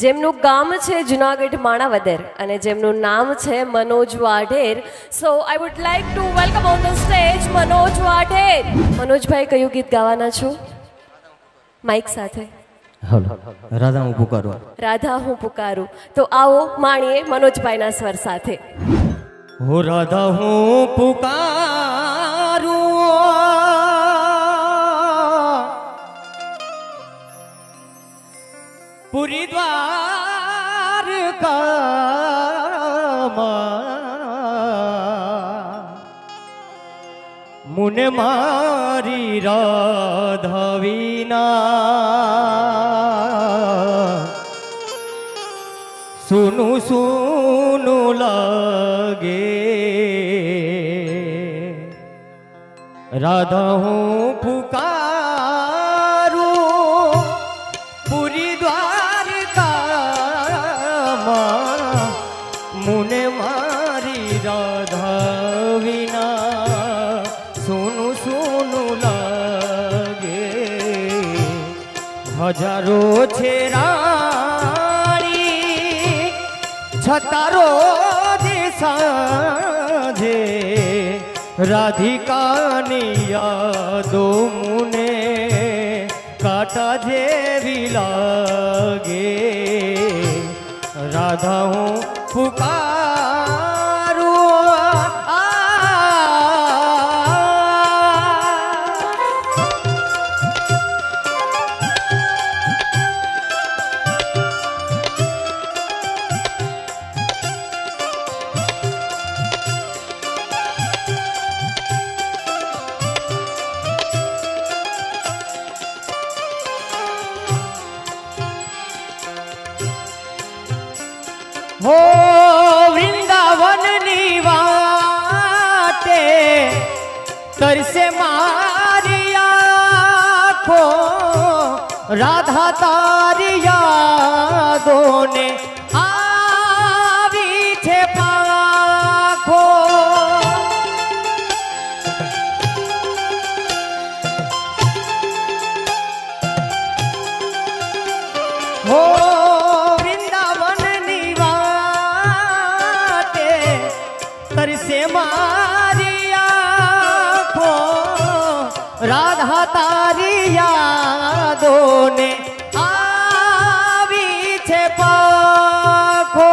જેમનું ગામ છે જુનાગઢ માણાવદર અને જેમનું નામ છે Manoj Vadher. So I would like to welcome on the stage Manoj Vadher. મનોજભાઈ કયું ગીત ગાવાના છો? માઇક સાથે. રાધા હું પુકારું. રાધા હું પુકારું. તો આવો માણીએ મનોજભાઈના સ્વર સાથે. હો રાધા હું પુકારું, પૂરી દ્વારકામાં મુને મારી રાધા વિના સુનું સુનું લાગે. રાધા હું પુકારું, પૂરી દ્વારકામાં મુને મારી રાધા વિના સુનું સુનું લાગે. હજારો છે છતારો જે સાંજે રાધિકાની યાદો મુને કાંટા જેવી લાગે. રાધા હું પુકારું, હો વૃંદાવનની વાટે તરસે મારી આંખો, રાધા તારી યાદોને આવી છે પાંખો. હો તરસે મારી આંખો, રાધા તારી યાદોને આવી છે પાંખો.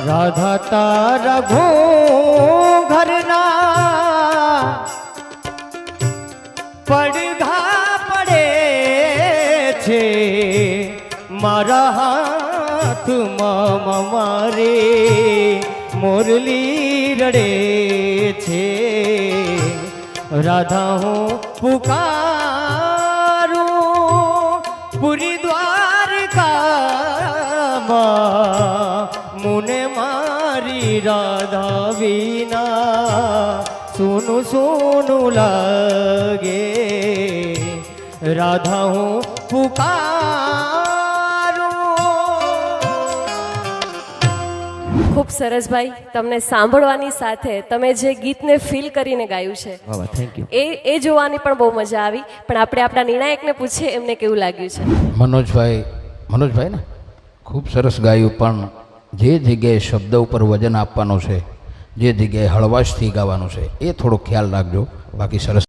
રાધા તારા ઘરના પડઘા પડે છે, મારા હાથમાં મારે મુરલી રડે છે. રાધા હું પુકારું, પૂરી દ્વારકામાં મુને મારી રાધા વિના સુનું સુનું લાગે. રાધા હું પુકારું. ખૂબ સરસ ભાઈ, તમને સાંભળવાની સાથે તમે જે ગીતને ફીલ કરીને ગાયું છે થેન્ક યુ, એ જોવાની પણ બહુ મજા આવી. પણ આપણે આપણા નિર્ણાયકને પૂછીએ એમને કેવું લાગ્યું છે. મનોજભાઈ ને ખૂબ સરસ ગાયું, પણ જે જગ્યાએ શબ્દ ઉપર વજન આપવાનું છે, જે જગ્યાએ હળવાશથી ગાવાનું છે, એ થોડો ખ્યાલ રાખજો. બાકી સરસ.